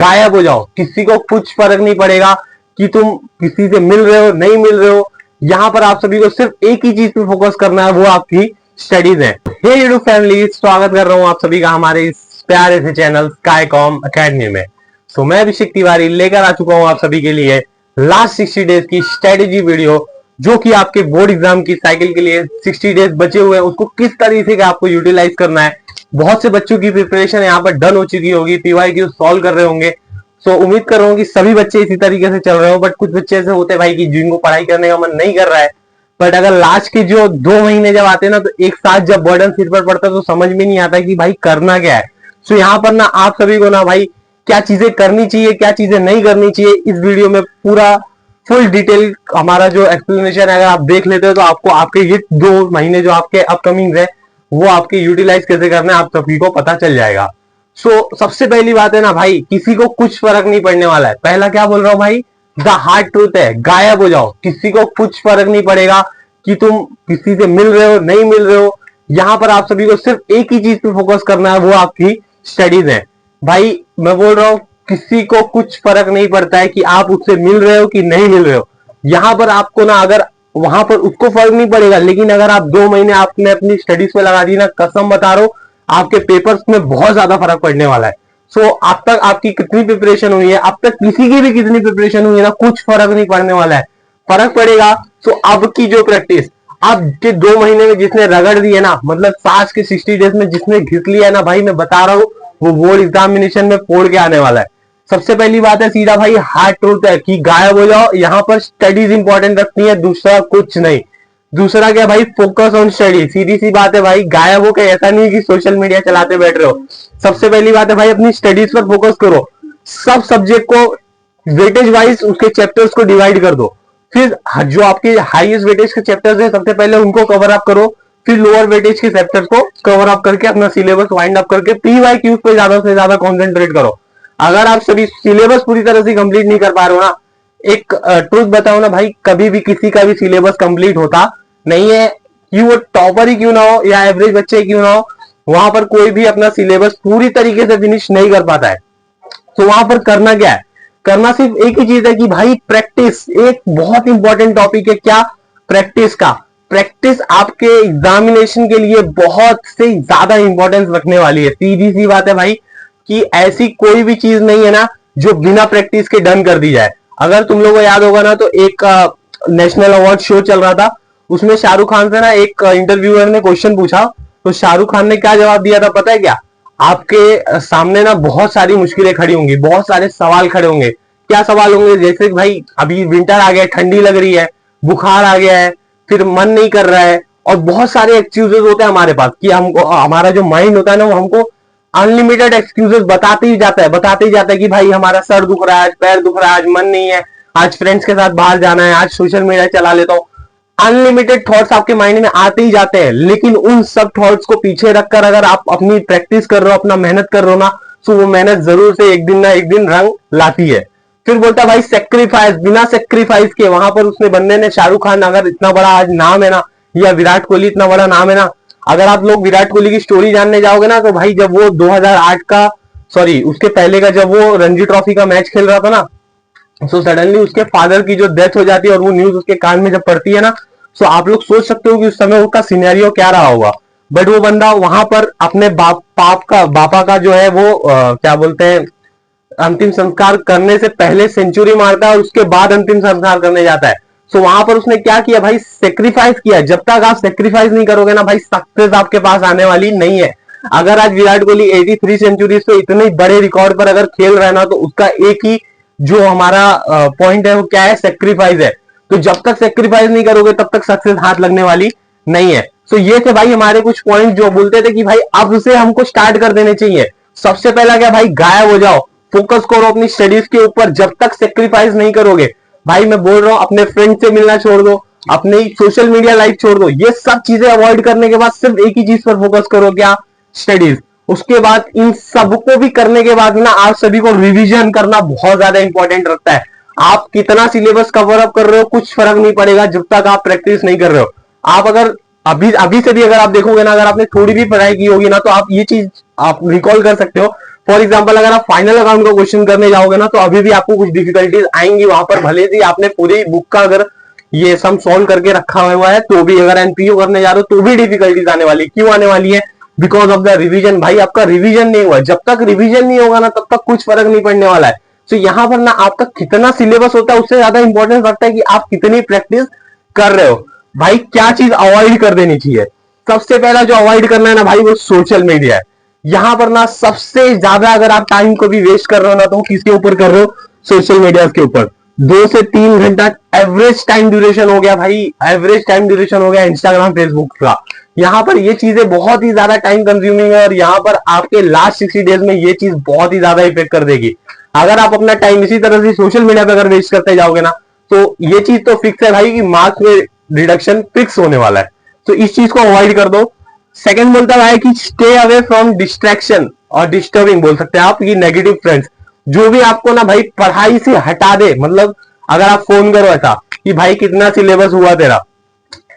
गायब हो जाओ, किसी को कुछ फर्क नहीं पड़ेगा कि तुम किसी से मिल रहे हो नहीं मिल रहे हो। यहाँ पर आप सभी को सिर्फ एक ही चीज पे फोकस करना है, वो आपकी स्टडीज है। हे यूट्यूब फैमिली, स्वागत कर रहा हूँ आप सभी का हमारे इस प्यारे से चैनल स्काईकॉम एकेडमी में। सो मैं अभिषेक तिवारी लेकर आ चुका हूँ आप सभी के लिए लास्ट 60 डेज की स्ट्रेटेजी वीडियो, जो कि आपके बोर्ड एग्जाम की साइकिल के लिए 60 डेज बचे हुए हैं, उसको किस तरीके से आपको यूटिलाइज करना है। बहुत से बच्चों की प्रिपरेशन यहाँ पर डन हो चुकी होगी, पीवाईक्यू सॉल्व कर रहे होंगे। सो उम्मीद कर रहा हूँ कि सभी बच्चे इसी तरीके से चल रहे हो। बट कुछ बच्चे ऐसे होते हैं भाई कि जिनको पढ़ाई करने का मन नहीं कर रहा है, बट अगर लास्ट के जो 2 महीने जब आते हैं ना, तो एक साथ जब बर्डन सिर पर पड़ता है तो समझ में नहीं आता कि भाई करना क्या है। सो यहाँ पर ना आप सभी को ना भाई क्या चीजें करनी चाहिए, क्या चीजें नहीं करनी चाहिए, इस वीडियो में पूरा फुल डिटेल हमारा जो एक्सप्लेनेशन है, अगर आप देख लेते हो तो आपको आपके ये 2 महीने जो आपके अपकमिंग है वो आपके यूटिलाइज कैसे करना है आप सभी को पता चल जाएगा। सबसे पहली बात है ना भाई, किसी को कुछ फर्क नहीं पड़ने वाला है। पहला क्या बोल रहा हूं भाई, द हार्ड ट्रूथ है, गायब हो जाओ, किसी को कुछ फर्क नहीं पड़ेगा कि तुम किसी से मिल रहे हो नहीं मिल रहे हो। यहां पर आप सभी को सिर्फ एक ही चीज पे फोकस करना है, वो आपकी स्टडीज है। भाई मैं बोल रहा हूं, किसी को कुछ फर्क नहीं पड़ता है कि आप उससे मिल रहे हो कि नहीं मिल रहे हो। यहां पर आपको ना, अगर वहां पर उसको फर्क नहीं पड़ेगा, लेकिन अगर आप 2 महीने आपने अपनी स्टडीज पे लगा दी ना, कसम बता रहा हूं आपके पेपर्स में बहुत ज्यादा फर्क पड़ने वाला है। अब तक आपकी कितनी प्रिपरेशन हुई है, अब तक किसी की भी कितनी प्रिपरेशन हुई है ना, कुछ फर्क नहीं पड़ने वाला है। फर्क पड़ेगा अब की जो प्रैक्टिस, अब के 2 महीने में जिसने रगड़ दी है ना, मतलब आज के 60 डेज में जिसने घिस लिया है ना भाई, मैं बता रहा हूं वो बोर्ड एग्जामिनेशन में फोड़ के आने वाला है। सबसे पहली बात है सीधा भाई हार्ड ट्रूथ है कि गायब हो जाओ। यहाँ पर स्टडीज इंपॉर्टेंट रखती है, दूसरा कुछ नहीं। दूसरा क्या भाई, फोकस ऑन स्टडी। सीधी सी बात है भाई, गायब हो के ऐसा नहीं कि सोशल मीडिया चलाते बैठ रहे हो। सबसे पहली बात है भाई, अपनी स्टडीज पर फोकस करो। सब सब्जेक्ट को वेटेज वाइज उसके चैप्टर्स को डिवाइड कर दो। फिर जो आपके हाईएस्ट वेटेज के चैप्टर्स है, सबसे पहले उनको कवर अप करो। फिर लोअर वेटेज के चैप्टर्स को कवर अप करके अपना सिलेबस वाइंड अप करके पीवाईक्यूज पे ज्यादा से ज्यादा कॉन्सेंट्रेट करो। अगर आप सभी सिलेबस पूरी तरह से कंप्लीट नहीं कर पा रहे हो ना, एक ट्रूथ बताओ ना भाई, कभी भी किसी का भी सिलेबस कंप्लीट होता नहीं है। कि वो टॉपर ही क्यों ना हो या एवरेज बच्चे क्यों ना हो, वहां पर कोई भी अपना सिलेबस पूरी तरीके से फिनिश नहीं कर पाता है। तो वहां पर करना क्या है, करना सिर्फ एक ही चीज है कि भाई प्रैक्टिस। एक बहुत इंपॉर्टेंट टॉपिक है क्या, प्रैक्टिस का। प्रैक्टिस आपके एग्जामिनेशन के लिए बहुत से ज्यादा इंपॉर्टेंस रखने वाली है। सीधी सी बात है भाई कि ऐसी कोई भी चीज नहीं है ना जो बिना प्रैक्टिस के डन कर दी जाए। अगर तुम लोगों को याद होगा ना, तो एक नेशनल अवार्ड शो चल रहा था, उसमें शाहरुख खान से ना एक इंटरव्यूअर ने क्वेश्चन पूछा, तो शाहरुख खान ने क्या जवाब दिया था पता है क्या, आपके सामने ना बहुत सारी मुश्किलें खड़ी होंगी, बहुत सारे सवाल खड़े होंगे। क्या सवाल होंगे, जैसे भाई अभी विंटर आ गया, ठंडी लग रही है, बुखार आ गया है, फिर मन नहीं कर रहा है, और बहुत सारे एक्सक्यूजेस होते हैं हमारे पास कि हमको, हमारा जो माइंड होता है ना, वो हमको अनलिमिटेड एक्सक्यूजेस बताते ही जाता है कि भाई हमारा सर दुख रहा है, आज पैर दुख रहा है, आज मन नहीं है, आज फ्रेंड्स के साथ बाहर जाना है, आज सोशल मीडिया चला लेता हूँ। अनलिमिटेड थॉट्स आपके माइंड में आते ही जाते हैं, लेकिन उन सब थॉट्स को पीछे रखकर अगर आप अपनी प्रैक्टिस कर रहे हो, अपना मेहनत कर रहे हो ना, तो वो मेहनत जरूर से एक दिन ना एक दिन रंग लाती है। फिर बोलता भाई सेक्रीफाइस, बिना सेक्रीफाइस के। वहां पर उसने बंदे ने, शाहरुख खान अगर इतना बड़ा आज नाम है ना, या विराट कोहली इतना बड़ा नाम है ना, अगर आप लोग विराट कोहली की स्टोरी जानने जाओगे ना, तो भाई जब वो 2008 का, सॉरी उसके पहले का, जब वो रणजी ट्रॉफी का मैच खेल रहा था ना, सो सडनली उसके फादर की जो डेथ हो जाती है और वो न्यूज उसके कान में जब पड़ती है ना, सो आप लोग सोच सकते हो कि उस समय उसका सिनेरियो क्या रहा होगा। बट वो बंदा वहां पर अपने बापा का जो है वो क्या बोलते हैं, अंतिम संस्कार करने से पहले सेंचुरी मारता है और उसके बाद अंतिम संस्कार करने जाता है। सो वहां पर उसने क्या किया भाई, सेक्रीफाइस किया। जब तक आप सेक्रीफाइस नहीं करोगे ना भाई, सक्सेस आपके पास आने वाली नहीं है। अगर आज विराट कोहली 83 सेंचुरीज पे इतने बड़े रिकॉर्ड पर अगर खेल रहा है ना, तो उसका एक ही जो हमारा पॉइंट है वो क्या है, सेक्रीफाइस है। तो जब तक सेक्रीफाइस नहीं करोगे तब तक सक्सेस हाथ लगने वाली नहीं है। तो ये थे भाई हमारे कुछ पॉइंट जो बोलते थे कि भाई अब से हमको स्टार्ट कर देने चाहिए। सबसे पहला क्या भाई, गायब हो जाओ, फोकस करो अपनी स्टडीज के ऊपर। जब तक सेक्रीफाइस नहीं करोगे भाई, मैं बोल रहा हूं अपने फ्रेंड से मिलना छोड़ दो, अपनी सोशल मीडिया लाइफ छोड़ दो, ये सब चीजें अवॉइड करने के बाद सिर्फ एक ही चीज पर फोकस करो, क्या, स्टडीज। उसके बाद इन सबको भी करने के बाद ना, आप सभी को रिवीजन करना बहुत ज्यादा इंपॉर्टेंट रखता है। आप कितना सिलेबस कवर अप कर रहे हो कुछ फर्क नहीं पड़ेगा जब तक आप प्रैक्टिस नहीं कर रहे हो। आप अगर अभी से भी अगर आप देखोगे ना, अगर आपने थोड़ी भी पढ़ाई की होगी ना, तो आप ये चीज आप रिकॉल कर सकते हो। फॉर एग्जाम्पल अगर आप फाइनल अकाउंट का क्वेश्चन करने जाओगे ना, तो अभी भी आपको कुछ डिफिकल्टीज आएंगी वहां पर, भले ही आपने पूरी बुक का अगर ये सम सॉल्व करके रखा हुआ है, तो भी अगर एनपीओ करने जा रहे हो तो भी डिफिकल्टीज आने वाली। क्यों आने वाली है? Because of the revision. भाई आपका रिवीजन नहीं हुआ, जब तक रिवीजन नहीं होगा ना तब तक कुछ फर्क नहीं पड़ने वाला है। तो यहाँ पर ना आपका कितना सिलेबस होता है उससे ज्यादा इंपॉर्टेंस रखता है कि आप कितनी प्रैक्टिस कर रहे हो। भाई क्या चीज अवॉइड कर देनी चाहिए? सबसे पहला जो अवॉइड करना है ना भाई, वो सोशल मीडिया है। यहां पर ना सबसे ज्यादा अगर आप टाइम को भी वेस्ट कर रहे हो ना, तो वो किसके ऊपर कर रहे हो? सोशल मीडिया के ऊपर। 2 से 3 घंटा एवरेज टाइम ड्यूरेशन हो गया भाई, एवरेज टाइम ड्यूरेशन हो गया इंस्टाग्राम फेसबुक का। यहाँ पर ये चीजें बहुत ही ज्यादा टाइम कंज्यूमिंग है, और यहाँ पर आपके लास्ट 60 डेज में ये चीज बहुत ही ज्यादा इफेक्ट कर देगी। अगर आप अपना टाइम इसी तरह से सोशल मीडिया पे अगर वेस्ट करते जाओगे ना, तो ये चीज तो फिक्स है भाई कि मार्क्स में रिडक्शन फिक्स होने वाला है। तो इस चीज को अवॉइड कर दो। सेकंड बोलता है कि स्टे अवे फ्रॉम डिस्ट्रैक्शन और डिस्टर्बिंग, बोल सकते हैं आप, ये नेगेटिव फ्रेंड्स जो भी आपको ना भाई पढ़ाई से हटा दे। मतलब अगर आप फोन करो ऐसा कि भाई कितना सिलेबस हुआ तेरा,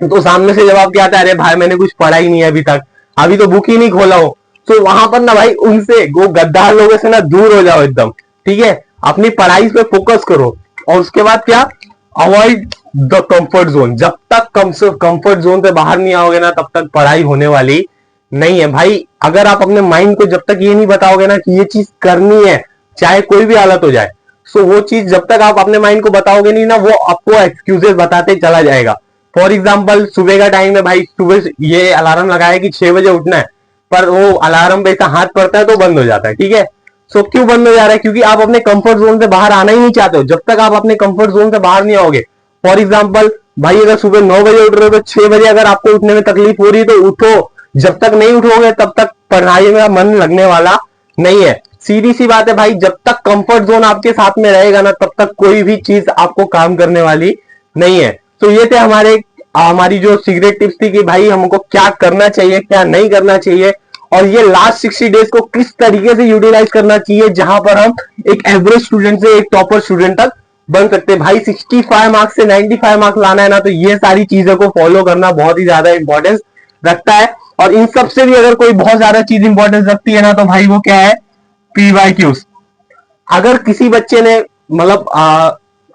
तो सामने से जवाब क्या आता है? अरे भाई मैंने कुछ पढ़ा ही नहीं है अभी तक, अभी तो बुक ही नहीं खोला हूं। तो वहां पर ना भाई उनसे, वो गद्दार लोगों से ना दूर हो जाओ एकदम, ठीक है? अपनी पढ़ाई पे फोकस करो। और उसके बाद क्या? Avoid the comfort zone. जब तक कंफर्ट जोन से बाहर नहीं आओगे ना, तब तक पढ़ाई होने वाली नहीं है भाई। अगर आप अपने माइंड को जब तक ये नहीं बताओगे ना कि ये चीज करनी है, चाहे कोई भी हालत हो जाए, सो वो चीज जब तक आप अपने माइंड को बताओगे नहीं ना, वो आपको एक्सक्यूजेस बताते चला जाएगा। फॉर एग्जाम्पल सुबह का टाइम है भाई, सुबह ये अलार्म लगाया कि 6 बजे उठना है, पर वो अलार्म पे ऐसा हाथ पड़ता है तो बंद हो जाता है, ठीक है? सो क्यों बंद हो जा रहा है? क्योंकि आप अपने कंफर्ट जोन से बाहर आना ही नहीं चाहते हो। जब तक आप अपने कंफर्ट जोन से बाहर नहीं आओगे, फॉर एग्जाम्पल भाई अगर सुबह 9 बजे उठ रहे हो तो 6 बजे अगर आपको उठने में तकलीफ हो रही है तो उठो। जब तक नहीं उठोगे तब तक पढ़ाई में मन लगने वाला नहीं है। सीधी सी बात है भाई, जब तक कंफर्ट जोन आपके साथ में रहेगा ना, तब तक कोई भी चीज आपको काम करने वाली नहीं है। तो ये थे हमारी जो सीक्रेट टिप्स थी कि भाई हमको क्या करना चाहिए, क्या नहीं करना चाहिए, और ये लास्ट 60 डेज को किस तरीके से यूटिलाइज करना चाहिए, जहां पर हम एक एवरेज स्टूडेंट से एक टॉपर स्टूडेंट तक बन सकते हैं। भाई 65 मार्क्स से 95 मार्क्स लाना है ना, तो ये सारी चीजों को फॉलो करना बहुत ही ज्यादा इंपॉर्टेंस रखता है। और इन सबसे भी अगर कोई बहुत ज्यादा चीज इंपॉर्टेंस रखती है ना, तो भाई वो क्या है? पीवाईक्यूज। अगर किसी बच्चे ने मतलब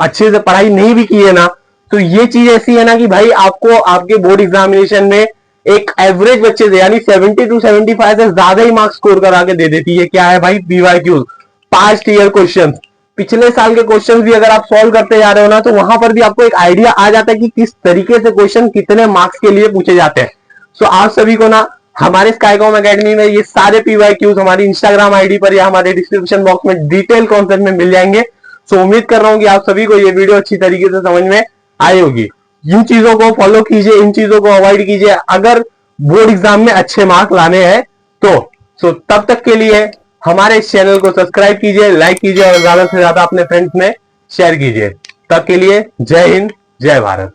अच्छे से पढ़ाई नहीं भी की है ना, तो ये चीज ऐसी है ना कि भाई आपको आपके बोर्ड एग्जामिनेशन में एक एवरेज बच्चे से, यानी 70 to 75 से ज्यादा ही मार्क्स स्कोर करा के दे देती है। क्या है भाई? PYQs, past year question. पिछले साल के क्वेश्चन भी अगर आप सॉल्व करते जा रहे हो ना, तो वहां पर भी आपको एक आइडिया आ जाता है कि किस तरीके से क्वेश्चन कितने मार्क्स के लिए पूछे जाते हैं। सो आप सभी को ना हमारे स्काईकॉम एकेडमी में ये सारे पीवाईक्यूज हमारी इंस्टाग्राम आईडी पर या हमारे डिस्क्रिप्शन बॉक्स में डिटेल कॉन्सेप्ट में मिल जाएंगे। सो उम्मीद कर रहा हूं कि आप सभी को ये वीडियो अच्छी तरीके से समझ में आई होगी। इन चीजों को फॉलो कीजिए, इन चीजों को अवॉइड कीजिए अगर बोर्ड एग्जाम में अच्छे मार्क्स लाने हैं तो। सो तब तक के लिए हमारे इस चैनल को सब्सक्राइब कीजिए, लाइक कीजिए और ज्यादा से ज्यादा अपने फ्रेंड्स में शेयर कीजिए। तब के लिए जय हिंद, जय भारत।